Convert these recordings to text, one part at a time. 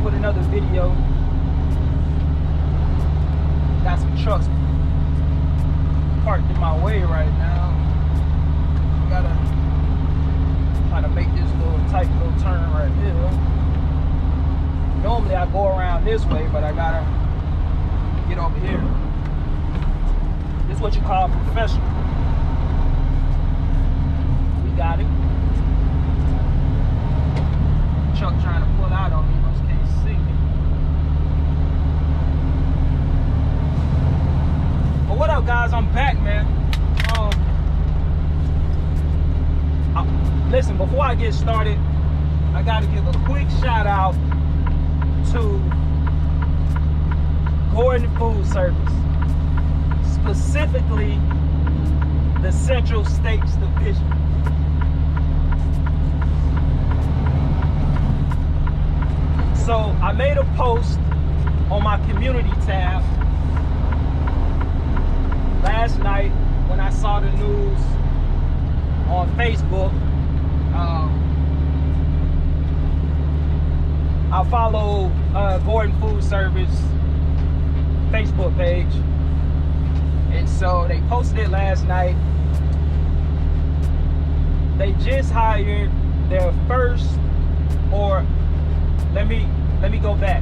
with another video. Got some trucks parked in my way right now. Gotta try to make this tight little turn right here. Normally I go around this way, but I gotta get over here. This is what you call professional. We got it. Truck trying to pull out on me, but can't see me. But what up, guys? I'm back, man. Listen, before I get started, I gotta give a quick shout out to Gordan Food Service, specifically the Central States Division. So I made a post on my community tab last night when I saw the news on Facebook. I follow Gordan Food Service Facebook page, and so they posted it last night. They just hired their first, or let me go back.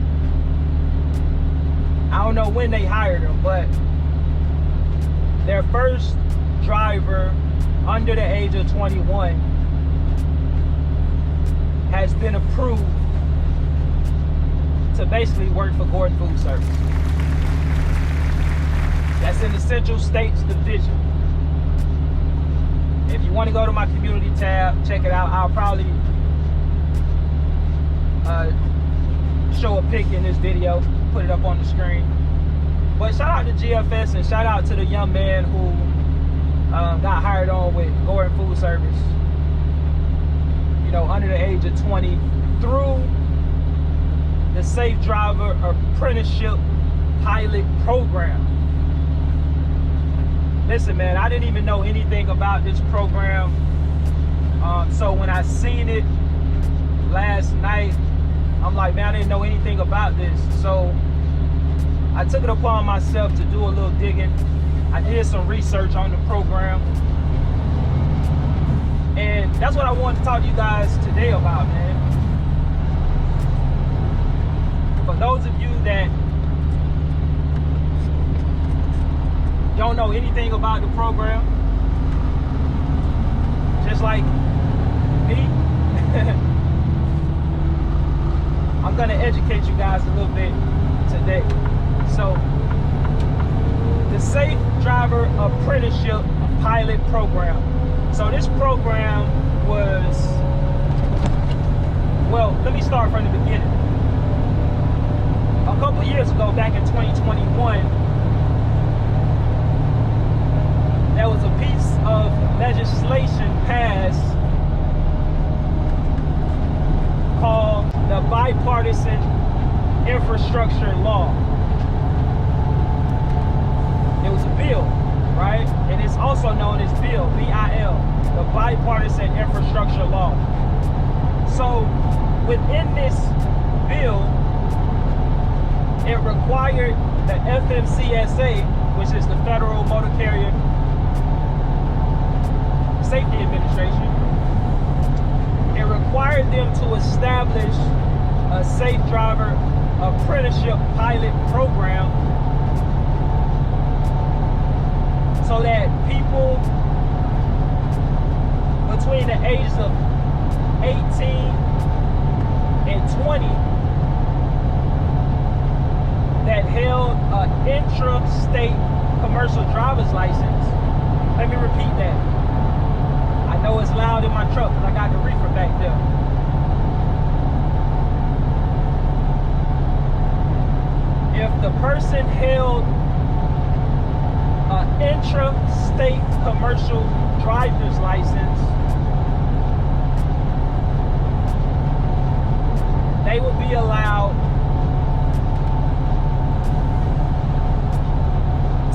I don't know when they hired them, but their first driver under the age of 21 has been approved to basically work for Gordan Food Service. That's in the Central States Division. If you want to go to my community tab, check it out. I'll probably show a pic in this video, put it up on the screen. But shout out to GFS and shout out to the young man who got hired on with Gordan Food Service, you know, under the age of 20 through the Safe Driver Apprenticeship Pilot Program. Listen, man, I didn't even know anything about this program. So when I seen it last night, I'm like, man, I didn't know anything about this. So I took it upon myself to do a little digging. I did some research on the program. And that's what I wanted to talk to you guys today about, man. For those of you that don't know anything about the program, just like me, I'm gonna educate you guys a little bit today. So, the Safe Driver Apprenticeship Pilot Program. So this program was, well, let me start from the beginning. A couple years ago, back in 2021, there was a piece of legislation passed called the Bipartisan Infrastructure Law. It was a bill, right? And it's also known as BIL, B-I-L, the Bipartisan Infrastructure Law. So within this bill, it required the FMCSA, which is the Federal Motor Carrier Safety Administration, it required them to establish a Safe Driver Apprenticeship Pilot Program so that people between the ages of 18 and 20 that held an intra-state commercial driver's license. Let me repeat that. I know it's loud in my truck because I got the reefer back there. If the person held an intra-state commercial driver's license, they would be allowed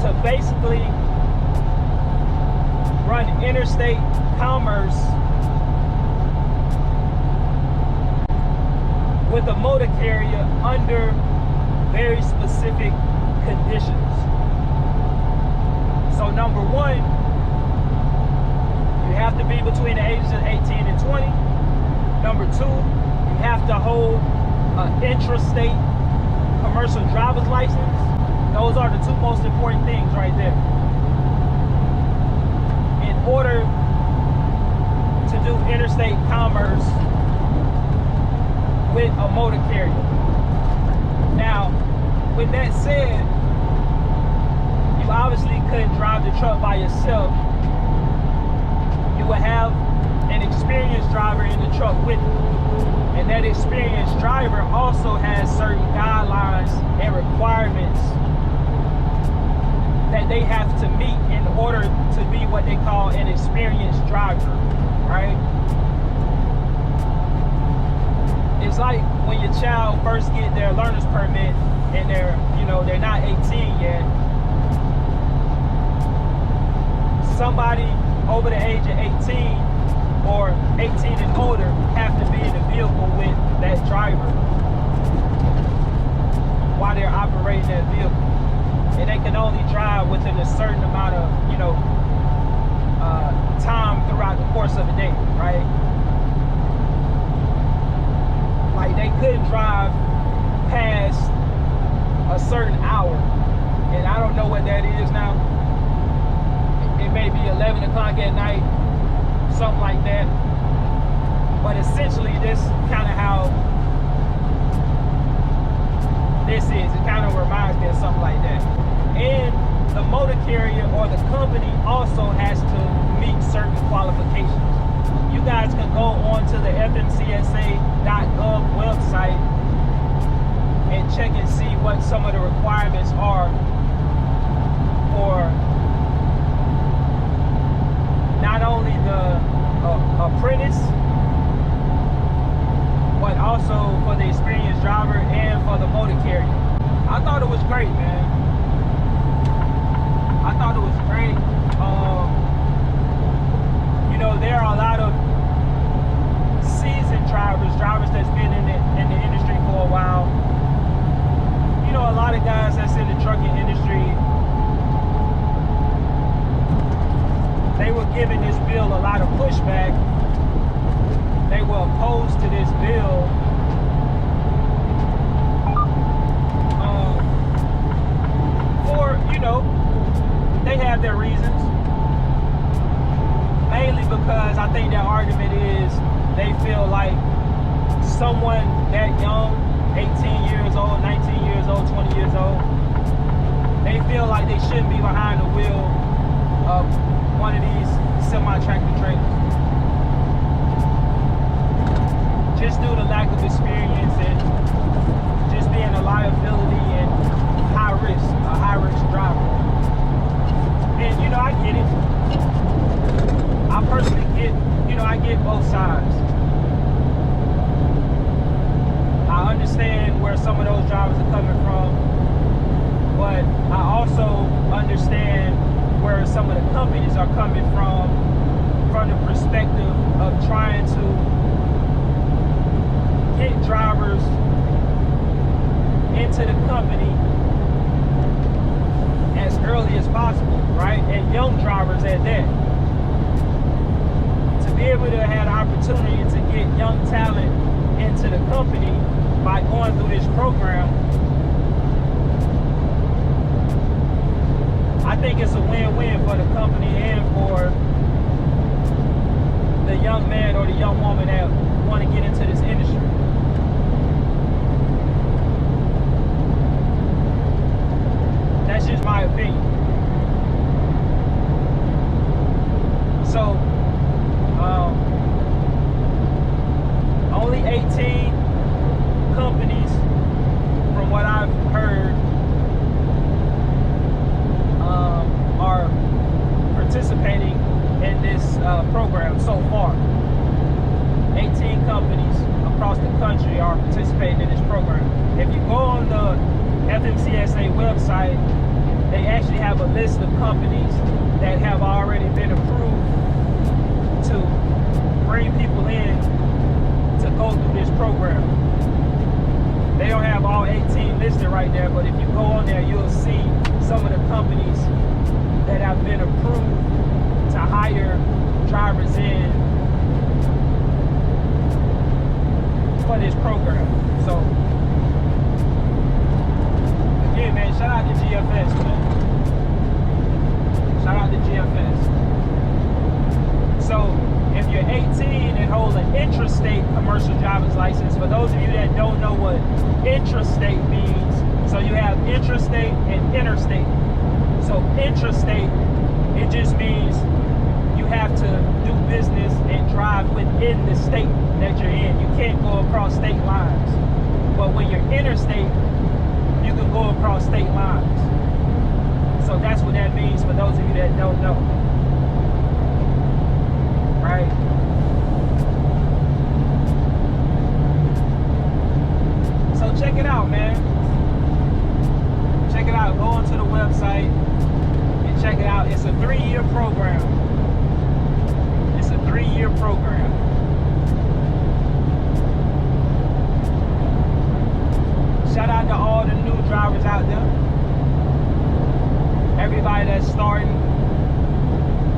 to basically run interstate commerce with a motor carrier under very specific conditions. So number one, you have to be between the ages of 18 and 20. Number two, you have to hold an intrastate commercial driver's license. Those are the two most important things right there. In order to do interstate commerce with a motor carrier. Now, with that said, you obviously couldn't drive the truck by yourself. You would have an experienced driver in the truck with you. And that experienced driver also has certain guidelines and requirements that they have to meet in order to be what they call an experienced driver, right? It's like when your child first get their learner's permit and they're not 18 yet. Somebody over the age of 18 or 18 and older have to be in the vehicle with that driver while they're operating that vehicle. And they can only drive within a certain amount of, time throughout the course of a day, right? Like they couldn't drive past a certain hour. And I don't know what that is now. It may be 11 o'clock at night, something like that. But essentially, this kind of how this is. It kind of reminds me of something like that. And the motor carrier or the company also has to meet certain qualifications. You guys can go on to the fmcsa.gov website and check and see what some of the requirements are for not only the apprentice, but also for the experienced driver and for the motor carrier. I thought it was great, man. I thought it was great. There are a lot of seasoned drivers that's been in the industry for a while. A lot of guys that's in the trucking industry, they were giving this bill a lot of pushback. They were opposed to this bill. They have their reasons. Mainly because I think their argument is they feel like someone that young, 18 years old, 19 years old, 20 years old, they feel like they shouldn't be behind the wheel of one of these semi-tractor trailers. Just due to lack of experience and just being a liability and a high risk driver. And I get it. I personally I get both sides. I understand where some of those drivers are coming from, but I also understand where some of the companies are coming from the perspective of trying to get drivers into the company as early as possible, right? And young drivers at that. To be able to have the opportunity to get young talent into the company by going through this program, I think it's a win-win for the company and for the young man or the young woman that want to get into this industry. That's just my opinion. So, only 18 companies, from what I've heard, are participating in this program so far. 18 companies across the country are participating in this program. If you go on the FMCSA website, they actually have a list of companies that have already been approved to bring people in to go through this program. They don't have all 18 listed right there, but if you go on there, you'll see some of the companies that have been approved to hire drivers in for this program. So again, man, shout out to GFS, man. Shout out to GFS. So if you're 18 and hold an intrastate commercial driver's license, for those of you that don't know what intrastate means, so you have intrastate and interstate. So intrastate, it just means you have to do business and drive within the state that you're in. You can't go across state lines. But when you're interstate, you can go across state lines. So that's what that means for those of you that don't know. Right? So check it out, man. Check it out. Go onto the website and check it out. It's a 3-year program. It's a 3-year program. Shout out to all the new drivers out there. Everybody that's starting,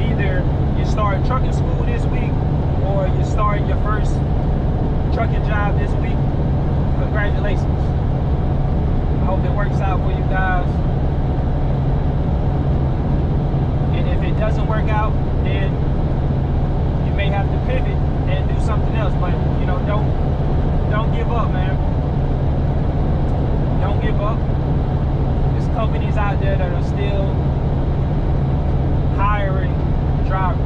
either you're starting trucking school this week or you're starting your first trucking job this week. Congratulations. I hope it works out for you guys. And if it doesn't work out, then you may have to pivot and do something else. But you know, don't give up, man. Don't give up. There's companies out there that are still hiring drivers.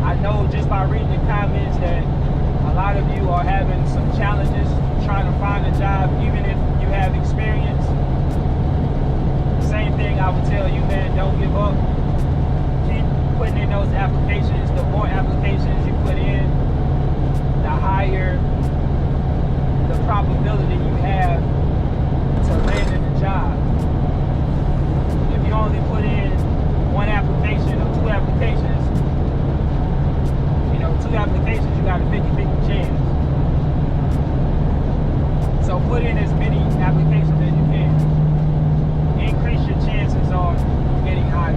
I know just by reading the comments that a lot of you are having some challenges trying to find a job, even if you have experience. Same thing I would tell you, man, don't give up. Keep putting in those applications. The more applications you put in, the higher the probability you have to land in the job. If you only put in 1 application or 2 applications, you know, 2 applications, you got a 50-50 chance. So put in as many applications as you can. Increase your chances on getting hired.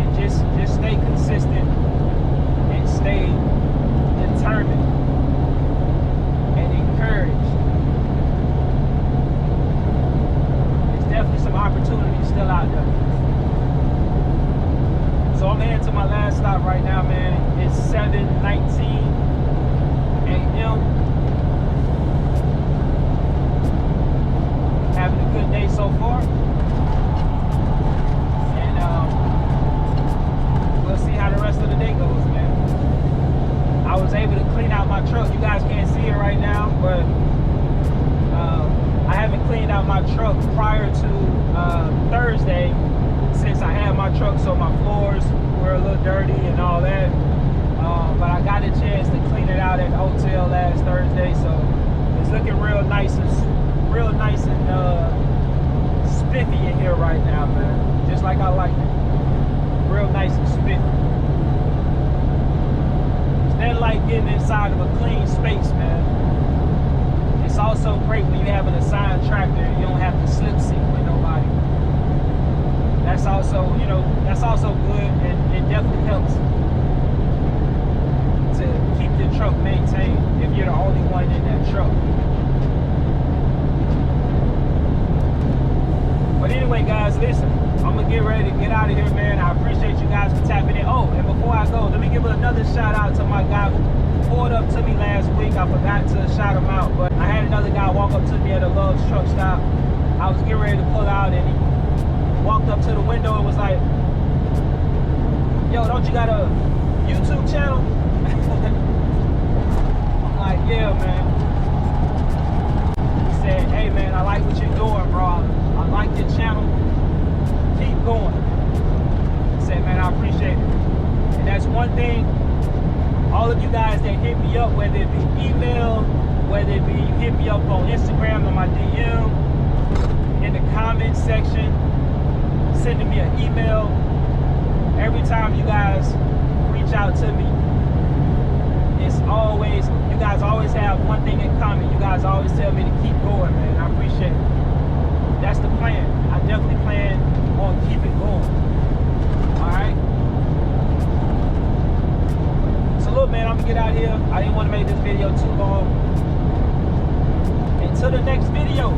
And just stay consistent and stay determined and encouraged. There's definitely some opportunities still out there. So I'm heading to my last stop right now, man. It's 7:19 a.m. Having a good day so far. And we'll see how the rest of the day goes, man. I was able to clean out my truck. You guys can't see it right now, but I haven't cleaned out my truck prior to Thursday, since I had my truck, so my floors were a little dirty and all that. But I got a chance to clean it out at the hotel last Thursday, so it's looking real nice and spiffy in here right now, man. Just like I like it. Real nice and spiffy. It's nothing like getting inside of a clean space, man. It's also great when you have an assigned tractor and you don't have to slip seat with nobody. That's also, you know, that's also good, and it definitely helps to keep your truck maintained if you're the only one in that truck. But anyway, guys, listen, I'm gonna get ready to get out of here, man. I appreciate you guys for tapping in. Oh, and before I go, let me give another shout out to my guy who pulled up to me last week. I forgot to shout him out, but I had another guy walk up to me at a Love's truck stop. I was getting ready to pull out, and he walked up to the window and was like, "Yo, don't you got a YouTube channel?" I'm like, "Yeah, man." He said, "Hey, man, I like what you're doing, bro. I like your channel. Keep going." He said, "Man, I appreciate it." And that's one thing, all of you guys that hit me up, whether it be email, whether it be you hit me up on Instagram on my DM, in the comment section, sending me an email, every time you guys reach out to me, it's always, you you guys always have one thing in common. You guys always tell me to keep going, man. I appreciate it. That's the plan. I definitely plan on keeping going. Alright? So look, man, I'm gonna get out of here. I didn't want to make this video too long. Until the next video,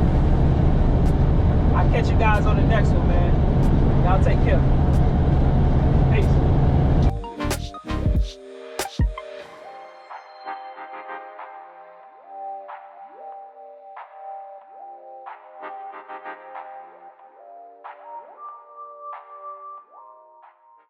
I'll catch you guys on the next one, man. Y'all take care.